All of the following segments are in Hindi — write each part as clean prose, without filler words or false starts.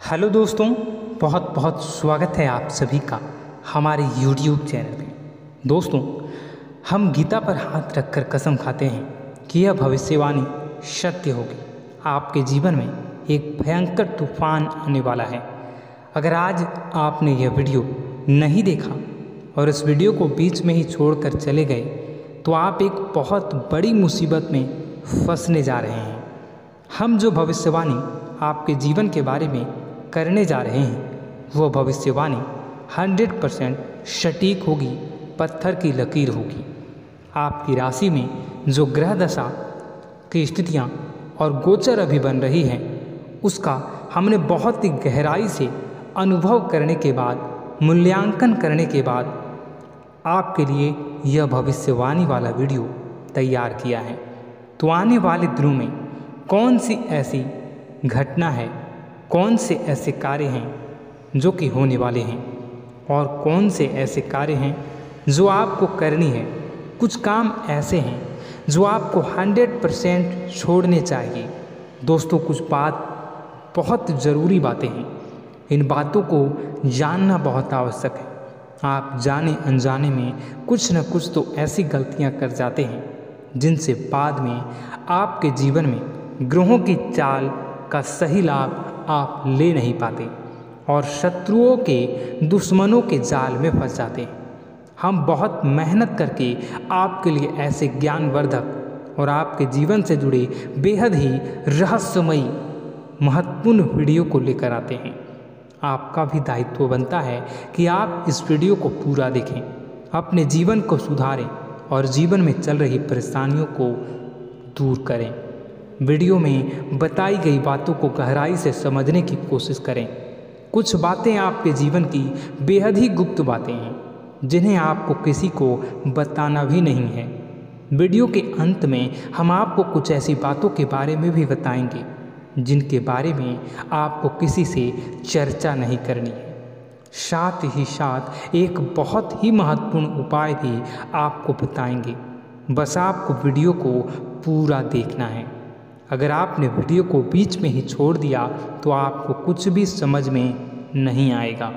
हेलो दोस्तों, बहुत बहुत स्वागत है आप सभी का हमारे YouTube चैनल पे। दोस्तों, हम गीता पर हाथ रखकर कसम खाते हैं कि यह भविष्यवाणी सत्य होगी। आपके जीवन में एक भयंकर तूफान आने वाला है। अगर आज आपने यह वीडियो नहीं देखा और इस वीडियो को बीच में ही छोड़कर चले गए तो आप एक बहुत बड़ी मुसीबत में फंसने जा रहे हैं। हम जो भविष्यवाणी आपके जीवन के बारे में करने जा रहे हैं वो भविष्यवाणी 100% सटीक होगी, पत्थर की लकीर होगी। आपकी राशि में जो ग्रह दशा की स्थितियाँ और गोचर अभी बन रही हैं उसका हमने बहुत ही गहराई से अनुभव करने के बाद, मूल्यांकन करने के बाद आपके लिए यह भविष्यवाणी वाला वीडियो तैयार किया है। तो आने वाले दिनों में कौन सी ऐसी घटना है, कौन से ऐसे कार्य हैं जो कि होने वाले हैं और कौन से ऐसे कार्य हैं जो आपको करनी है। कुछ काम ऐसे हैं जो आपको 100% छोड़ने चाहिए। दोस्तों, कुछ बात बहुत ज़रूरी बातें हैं। इन बातों को जानना बहुत आवश्यक है। आप जाने अनजाने में कुछ न कुछ तो ऐसी गलतियां कर जाते हैं जिनसे बाद में आपके जीवन में ग्रहों की चाल का सही लाभ आप ले नहीं पाते और शत्रुओं के, दुश्मनों के जाल में फंस जाते हैं। हम बहुत मेहनत करके आपके लिए ऐसे ज्ञानवर्धक और आपके जीवन से जुड़े बेहद ही रहस्यमयी महत्वपूर्ण वीडियो को लेकर आते हैं। आपका भी दायित्व बनता है कि आप इस वीडियो को पूरा देखें, अपने जीवन को सुधारें और जीवन में चल रही परेशानियों को दूर करें। वीडियो में बताई गई बातों को गहराई से समझने की कोशिश करें। कुछ बातें आपके जीवन की बेहद ही गुप्त बातें हैं जिन्हें आपको किसी को बताना भी नहीं है। वीडियो के अंत में हम आपको कुछ ऐसी बातों के बारे में भी बताएंगे जिनके बारे में आपको किसी से चर्चा नहीं करनी है। साथ ही साथ एक बहुत ही महत्वपूर्ण उपाय भी आपको बताएंगे। बस आपको वीडियो को पूरा देखना है। अगर आपने वीडियो को बीच में ही छोड़ दिया तो आपको कुछ भी समझ में नहीं आएगा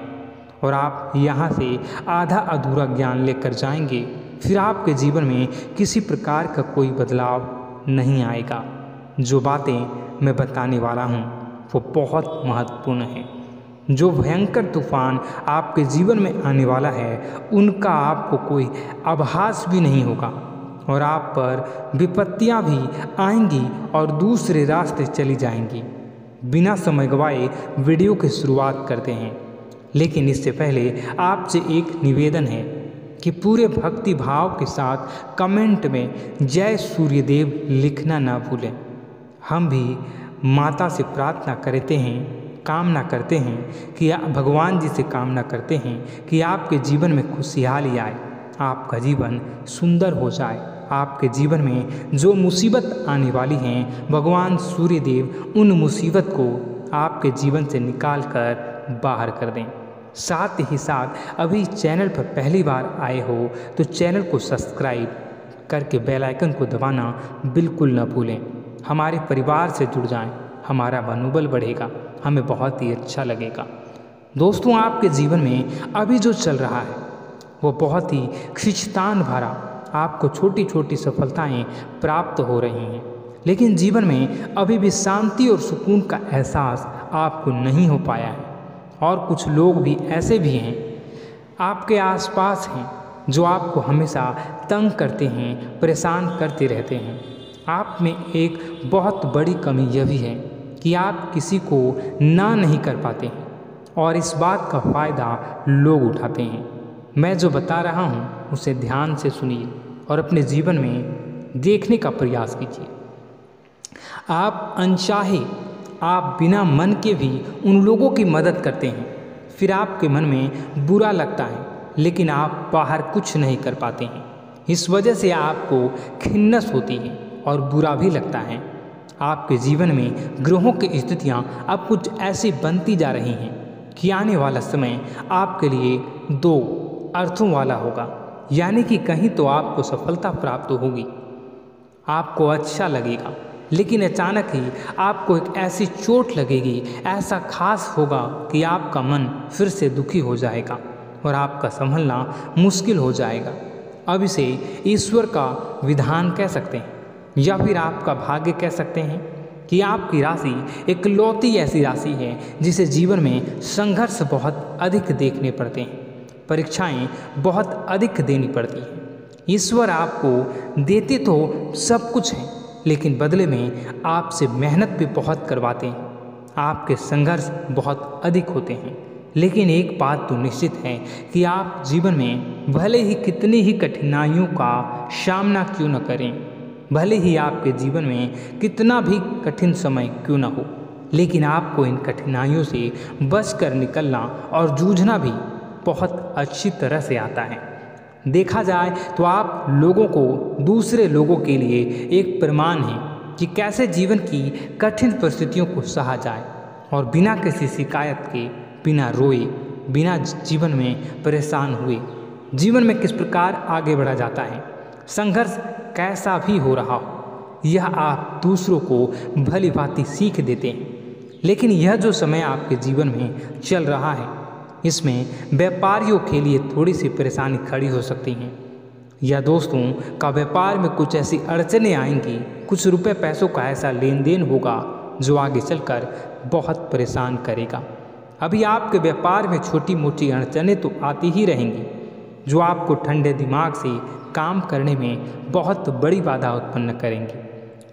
और आप यहाँ से आधा अधूरा ज्ञान लेकर जाएंगे। फिर आपके जीवन में किसी प्रकार का कोई बदलाव नहीं आएगा। जो बातें मैं बताने वाला हूँ वो बहुत महत्वपूर्ण है। जो भयंकर तूफान आपके जीवन में आने वाला है उनका आपको कोई आभास भी नहीं होगा और आप पर विपत्तियां भी आएंगी और दूसरे रास्ते चली जाएंगी। बिना समय गवाए वीडियो की शुरुआत करते हैं, लेकिन इससे पहले आपसे एक निवेदन है कि पूरे भक्ति भाव के साथ कमेंट में जय सूर्यदेव लिखना ना भूलें। हम भी माता से प्रार्थना करते हैं, कामना करते हैं कि भगवान जी से कामना करते हैं कि आपके जीवन में खुशहाली आए, आपका जीवन सुंदर हो जाए। आपके जीवन में जो मुसीबत आने वाली हैं भगवान सूर्यदेव उन मुसीबत को आपके जीवन से निकाल कर बाहर कर दें। साथ ही साथ अभी चैनल पर पहली बार आए हो तो चैनल को सब्सक्राइब करके बेल आइकन को दबाना बिल्कुल न भूलें। हमारे परिवार से जुड़ जाएं, हमारा मनोबल बढ़ेगा, हमें बहुत ही अच्छा लगेगा। दोस्तों, आपके जीवन में अभी जो चल रहा है वो बहुत ही खींचतान भरा, आपको छोटी छोटी सफलताएं प्राप्त हो रही हैं, लेकिन जीवन में अभी भी शांति और सुकून का एहसास आपको नहीं हो पाया है। और कुछ लोग भी ऐसे भी हैं आपके आसपास हैं जो आपको हमेशा तंग करते हैं, परेशान करते रहते हैं। आप में एक बहुत बड़ी कमी यह भी है कि आप किसी को ना नहीं कर पाते हैं और इस बात का फ़ायदा लोग उठाते हैं। मैं जो बता रहा हूँ उसे ध्यान से सुनिए और अपने जीवन में देखने का प्रयास कीजिए। आप अनचाहे, आप बिना मन के भी उन लोगों की मदद करते हैं, फिर आपके मन में बुरा लगता है लेकिन आप बाहर कुछ नहीं कर पाते हैं। इस वजह से आपको खिन्नस होती है और बुरा भी लगता है। आपके जीवन में ग्रहों की स्थितियाँ अब कुछ ऐसी बनती जा रही हैं कि आने वाला समय आपके लिए दो अर्थों वाला होगा। यानी कि कहीं तो आपको सफलता प्राप्त होगी, आपको अच्छा लगेगा, लेकिन अचानक ही आपको एक ऐसी चोट लगेगी, ऐसा खास होगा कि आपका मन फिर से दुखी हो जाएगा और आपका संभलना मुश्किल हो जाएगा। अब इसे ईश्वर का विधान कह सकते हैं या फिर आपका भाग्य कह सकते हैं कि आपकी राशि एक लौती ऐसी राशि है जिसे जीवन में संघर्ष बहुत अधिक देखने पड़ते हैं, परीक्षाएं बहुत अधिक देनी पड़ती हैं। ईश्वर आपको देते तो सब कुछ है, लेकिन बदले में आपसे मेहनत भी बहुत करवाते हैं। आपके संघर्ष बहुत अधिक होते हैं, लेकिन एक बात तो निश्चित है कि आप जीवन में भले ही कितनी ही कठिनाइयों का सामना क्यों न करें, भले ही आपके जीवन में कितना भी कठिन समय क्यों न हो, लेकिन आपको इन कठिनाइयों से बचकर निकलना और जूझना भी बहुत अच्छी तरह से आता है। देखा जाए तो आप लोगों को दूसरे लोगों के लिए एक प्रमाण है कि कैसे जीवन की कठिन परिस्थितियों को सहा जाए और बिना किसी शिकायत के, बिना रोए, बिना जीवन में परेशान हुए जीवन में किस प्रकार आगे बढ़ा जाता है। संघर्ष कैसा भी हो रहा हो, यह आप दूसरों को भली भांति सीख देते हैं। लेकिन यह जो समय आपके जीवन में चल रहा है, इसमें व्यापारियों के लिए थोड़ी सी परेशानी खड़ी हो सकती है, या दोस्तों का व्यापार में कुछ ऐसी अड़चनें आएंगी, कुछ रुपए पैसों का ऐसा लेन देन होगा जो आगे चलकर बहुत परेशान करेगा। अभी आपके व्यापार में छोटी मोटी अड़चनें तो आती ही रहेंगी, जो आपको ठंडे दिमाग से काम करने में बहुत बड़ी बाधा उत्पन्न करेंगी।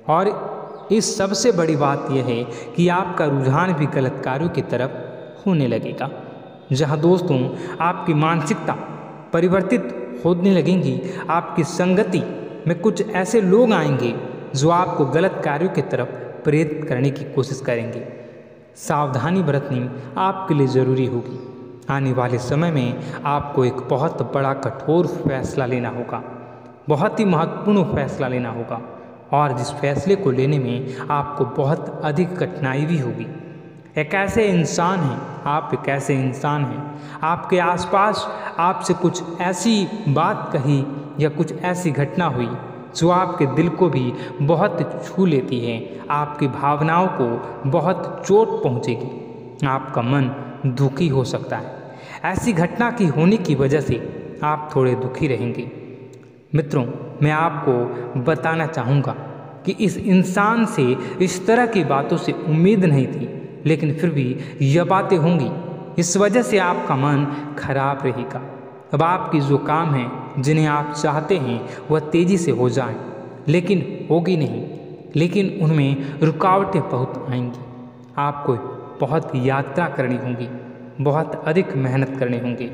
और इस सबसे बड़ी बात यह है कि आपका रुझान भी गलत कार्यों की तरफ होने लगेगा, जहां दोस्तों आपकी मानसिकता परिवर्तित होने लगेंगी। आपकी संगति में कुछ ऐसे लोग आएंगे जो आपको गलत कार्यों की तरफ प्रेरित करने की कोशिश करेंगे। सावधानी बरतनी आपके लिए ज़रूरी होगी। आने वाले समय में आपको एक बहुत बड़ा कठोर फैसला लेना होगा, बहुत ही महत्वपूर्ण फैसला लेना होगा, और जिस फैसले को लेने में आपको बहुत अधिक कठिनाई भी होगी। एक ऐसे इंसान हैं, आप एक ऐसे इंसान हैं, आपके आसपास आपसे कुछ ऐसी बात कही या कुछ ऐसी घटना हुई जो आपके दिल को भी बहुत छू लेती है, आपकी भावनाओं को बहुत चोट पहुंचेगी, आपका मन दुखी हो सकता है। ऐसी घटना की होने की वजह से आप थोड़े दुखी रहेंगे। मित्रों, मैं आपको बताना चाहूँगा कि इस इंसान से इस तरह की बातों से उम्मीद नहीं थी, लेकिन फिर भी यह बातें होंगी। इस वजह से आपका मन खराब रहेगा। अब आपकी जो काम है, जिन्हें आप चाहते हैं वह तेज़ी से हो जाए, लेकिन होगी नहीं, लेकिन उनमें रुकावटें बहुत आएंगी। आपको बहुत यात्रा करनी होगी, बहुत अधिक मेहनत करनी होंगी,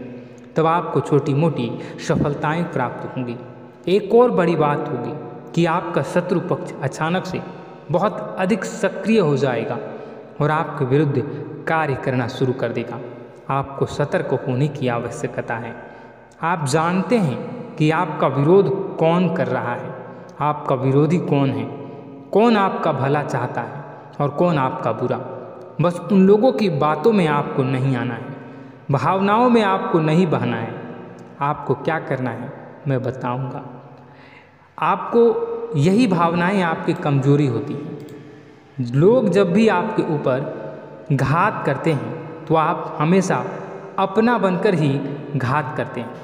तब आपको छोटी मोटी सफलताएं प्राप्त होंगी। एक और बड़ी बात होगी कि आपका शत्रु पक्ष अचानक से बहुत अधिक सक्रिय हो जाएगा और आपके विरुद्ध कार्य करना शुरू कर देगा। आपको सतर्क होने की आवश्यकता है। आप जानते हैं कि आपका विरोध कौन कर रहा है, आपका विरोधी कौन है, कौन आपका भला चाहता है और कौन आपका बुरा। बस उन लोगों की बातों में आपको नहीं आना है, भावनाओं में आपको नहीं बहना है। आपको क्या करना है मैं बताऊंगा। आपको यही भावनाएं आपकी कमजोरी होती हैं। लोग जब भी आपके ऊपर घात करते हैं तो आप हमेशा अपना बनकर ही घात करते हैं।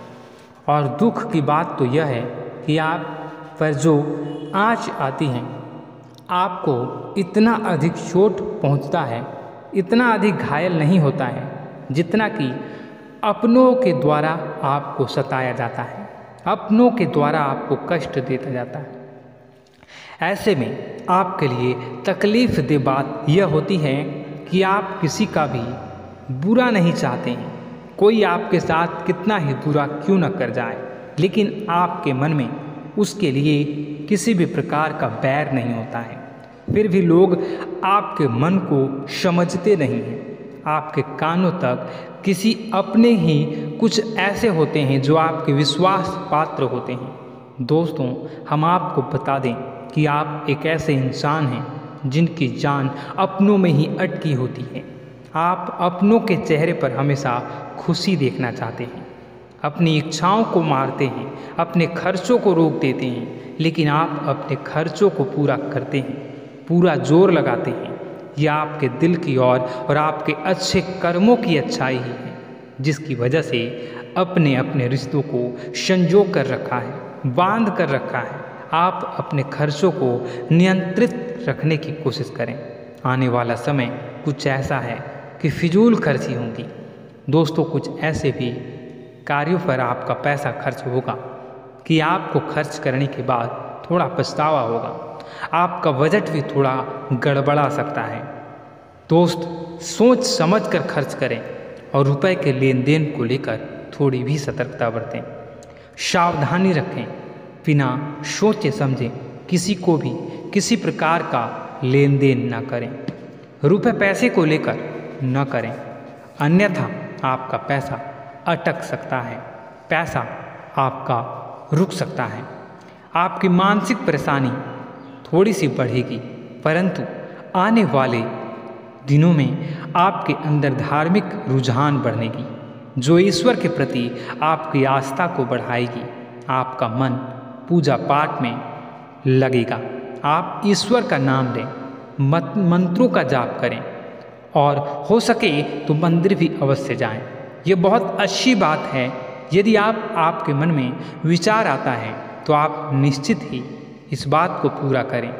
और दुख की बात तो यह है कि आप पर जो आँच आती है, आपको इतना अधिक चोट पहुंचता है, इतना अधिक घायल नहीं होता है जितना कि अपनों के द्वारा आपको सताया जाता है, अपनों के द्वारा आपको कष्ट देता जाता है। ऐसे में आपके लिए तकलीफ दे बात यह होती है कि आप किसी का भी बुरा नहीं चाहते हैं। कोई आपके साथ कितना ही बुरा क्यों न कर जाए, लेकिन आपके मन में उसके लिए किसी भी प्रकार का बैर नहीं होता है। फिर भी लोग आपके मन को समझते नहीं हैं। आपके कानों तक किसी अपने ही कुछ ऐसे होते हैं जो आपके विश्वास पात्र होते हैं। दोस्तों, हम आपको बता दें कि आप एक ऐसे इंसान हैं जिनकी जान अपनों में ही अटकी होती है। आप अपनों के चेहरे पर हमेशा खुशी देखना चाहते हैं, अपनी इच्छाओं को मारते हैं, अपने खर्चों को रोक देते हैं, लेकिन आप अपने खर्चों को पूरा करते हैं, पूरा जोर लगाते हैं, यह आपके दिल की और आपके अच्छे कर्मों की अच्छाई ही है, जिसकी वजह से अपने अपने रिश्तों को संजो कर रखा है, बांध कर रखा है। आप अपने खर्चों को नियंत्रित रखने की कोशिश करें। आने वाला समय कुछ ऐसा है कि फिजूल खर्ची होंगी। दोस्तों, कुछ ऐसे भी कार्यों पर आपका पैसा खर्च होगा कि आपको खर्च करने के बाद थोड़ा पछतावा होगा। आपका बजट भी थोड़ा गड़बड़ा सकता है। दोस्त, सोच समझ कर खर्च करें और रुपए के लेन देन को लेकर थोड़ी भी सतर्कता बरतें। सावधानी रखें, बिना सोचे समझे किसी को भी किसी प्रकार का लेन देन न करें। रुपए पैसे को लेकर न करें, अन्यथा आपका पैसा अटक सकता है, पैसा आपका रुक सकता है। आपकी मानसिक परेशानी थोड़ी सी बढ़ेगी, परंतु आने वाले दिनों में आपके अंदर धार्मिक रुझान बढ़ेगी, जो ईश्वर के प्रति आपकी आस्था को बढ़ाएगी। आपका मन पूजा पाठ में लगेगा। आप ईश्वर का नाम लें, मंत्रों का जाप करें और हो सके तो मंदिर भी अवश्य जाएं। ये बहुत अच्छी बात है। यदि आपके मन में विचार आता है तो आप निश्चित ही इस बात को पूरा करें।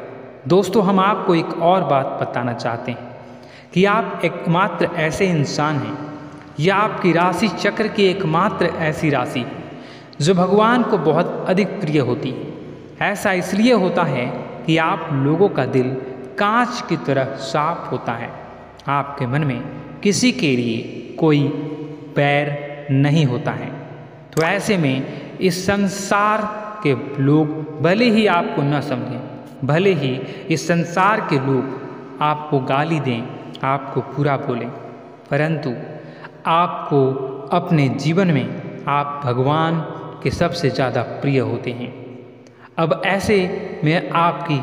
दोस्तों, हम आपको एक और बात बताना चाहते हैं कि आप एकमात्र ऐसे इंसान हैं, यह आपकी राशि चक्र की एकमात्र ऐसी राशि है जो भगवान को बहुत अधिक प्रिय होती है। ऐसा इसलिए होता है कि आप लोगों का दिल कांच की तरह साफ होता है। आपके मन में किसी के लिए कोई बैर नहीं होता है। तो ऐसे में इस संसार के लोग भले ही आपको न समझें, भले ही इस संसार के लोग आपको गाली दें, आपको बुरा बोलें, परंतु आपको अपने जीवन में आप भगवान के सबसे ज़्यादा प्रिय होते हैं। अब ऐसे में आपकी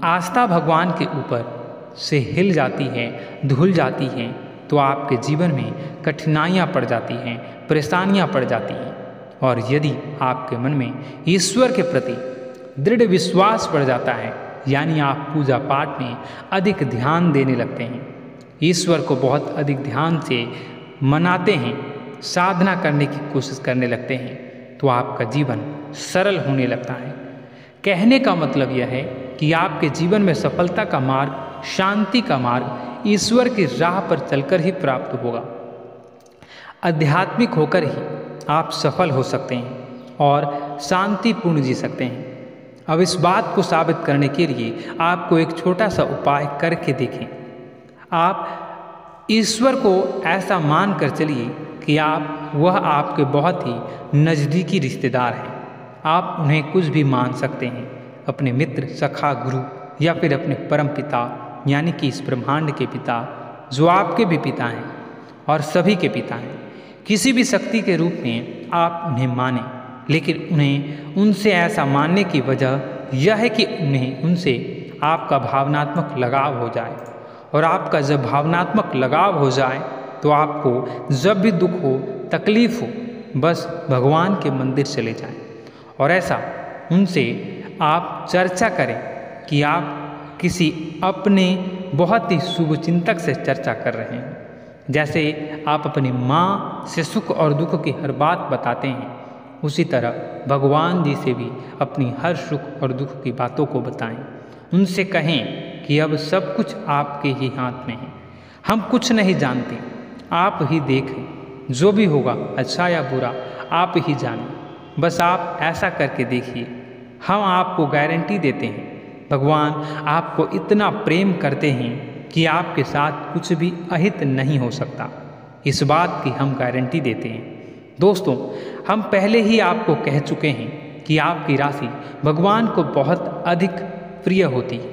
आस्था भगवान के ऊपर से हिल जाती है, धुल जाती है, तो आपके जीवन में कठिनाइयाँ पड़ जाती हैं, परेशानियाँ पड़ जाती हैं। और यदि आपके मन में ईश्वर के प्रति दृढ़ विश्वास बढ़ जाता है, यानी आप पूजा पाठ में अधिक ध्यान देने लगते हैं, ईश्वर को बहुत अधिक ध्यान से मनाते हैं, साधना करने की कोशिश करने लगते हैं, तो आपका जीवन सरल होने लगता है। कहने का मतलब यह है कि आपके जीवन में सफलता का मार्ग, शांति का मार्ग ईश्वर की राह पर चलकर ही प्राप्त होगा। आध्यात्मिक होकर ही आप सफल हो सकते हैं और शांतिपूर्ण जी सकते हैं। अब इस बात को साबित करने के लिए आपको एक छोटा सा उपाय करके देखें। आप ईश्वर को ऐसा मान कर चलिए कि वह आपके बहुत ही नज़दीकी रिश्तेदार हैं। आप उन्हें कुछ भी मान सकते हैं, अपने मित्र, सखा, गुरु या फिर अपने परम पिता, यानी कि इस ब्रह्मांड के पिता, जो आपके भी पिता हैं और सभी के पिता हैं। किसी भी शक्ति के रूप में आप उन्हें मानें, लेकिन उन्हें उनसे ऐसा मानने की वजह यह है कि उनसे आपका भावनात्मक लगाव हो जाए। और आपका जब भावनात्मक लगाव हो जाए तो आपको जब भी दुख हो, तकलीफ हो, बस भगवान के मंदिर चले जाएं और ऐसा उनसे आप चर्चा करें कि आप किसी अपने बहुत ही शुभचिंतक से चर्चा कर रहे हैं। जैसे आप अपनी माँ से सुख और दुख की हर बात बताते हैं, उसी तरह भगवान जी से भी अपनी हर सुख और दुख की बातों को बताएं। उनसे कहें कि अब सब कुछ आपके ही हाथ में है, हम कुछ नहीं जानते, आप ही देखें, जो भी होगा अच्छा या बुरा आप ही जानें। बस आप ऐसा करके देखिए, हम आपको गारंटी देते हैं भगवान आपको इतना प्रेम करते हैं कि आपके साथ कुछ भी अहित नहीं हो सकता। इस बात की हम गारंटी देते हैं। दोस्तों, हम पहले ही आपको कह चुके हैं कि आपकी राशि भगवान को बहुत अधिक प्रिय होती है,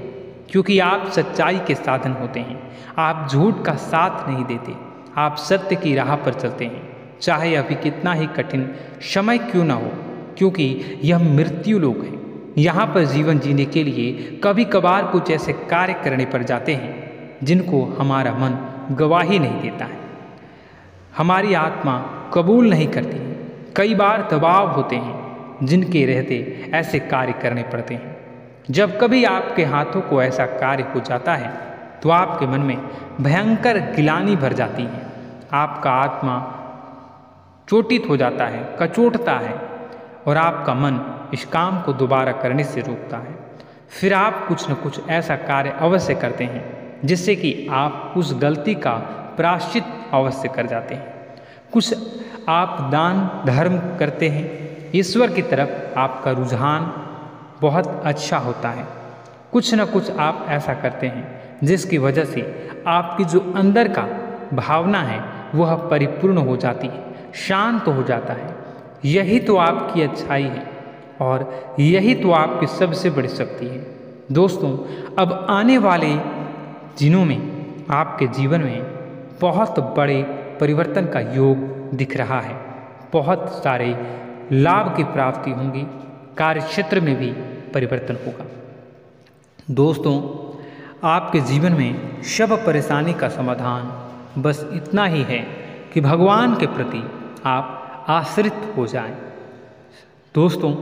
क्योंकि आप सच्चाई के साधन होते हैं। आप झूठ का साथ नहीं देते, आप सत्य की राह पर चलते हैं, चाहे अभी कितना ही कठिन समय क्यों ना हो, क्योंकि यह मृत्यु लोक है। यहाँ पर जीवन जीने के लिए कभी कभार कुछ ऐसे कार्य करने पड़ जाते हैं जिनको हमारा मन गवाही नहीं देता है, हमारी आत्मा कबूल नहीं करती है। कई बार दबाव होते हैं जिनके रहते ऐसे कार्य करने पड़ते हैं। जब कभी आपके हाथों को ऐसा कार्य हो जाता है तो आपके मन में भयंकर गिलानी भर जाती है। आपका आत्मा चोटित हो जाता है, कचोटता है और आपका मन इस काम को दोबारा करने से रोकता है। फिर आप कुछ न कुछ ऐसा कार्य अवश्य करते हैं जिससे कि आप उस गलती का प्रायश्चित अवश्य कर जाते हैं। कुछ आप दान धर्म करते हैं, ईश्वर की तरफ आपका रुझान बहुत अच्छा होता है। कुछ न कुछ आप ऐसा करते हैं जिसकी वजह से आपकी जो अंदर का भावना है वह परिपूर्ण हो जाती है, शांत हो जाता है। यही तो आपकी अच्छाई है और यही तो आपकी सबसे बड़ी शक्ति है। दोस्तों, अब आने वाले दिनों में आपके जीवन में बहुत बड़े परिवर्तन का योग दिख रहा है। बहुत सारे लाभ की प्राप्ति होंगी, कार्य क्षेत्र में भी परिवर्तन होगा। दोस्तों, आपके जीवन में सब परेशानी का समाधान बस इतना ही है कि भगवान के प्रति आप आश्रित हो जाएं। दोस्तों,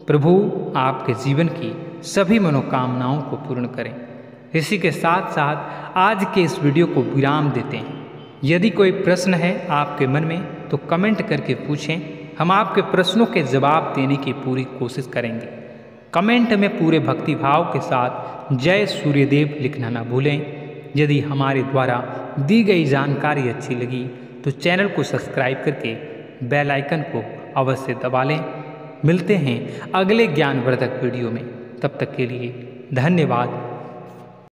प्रभु आपके जीवन की सभी मनोकामनाओं को पूर्ण करें। इसी के साथ साथ आज के इस वीडियो को विराम देते हैं। यदि कोई प्रश्न है आपके मन में तो कमेंट करके पूछें, हम आपके प्रश्नों के जवाब देने की पूरी कोशिश करेंगे। कमेंट में पूरे भक्तिभाव के साथ जय सूर्यदेव लिखना ना भूलें। यदि हमारे द्वारा दी गई जानकारी अच्छी लगी तो चैनल को सब्सक्राइब करके बेल आइकन को अवश्य दबा लें। मिलते हैं अगले ज्ञानवर्धक वीडियो में। तब तक के लिए धन्यवाद।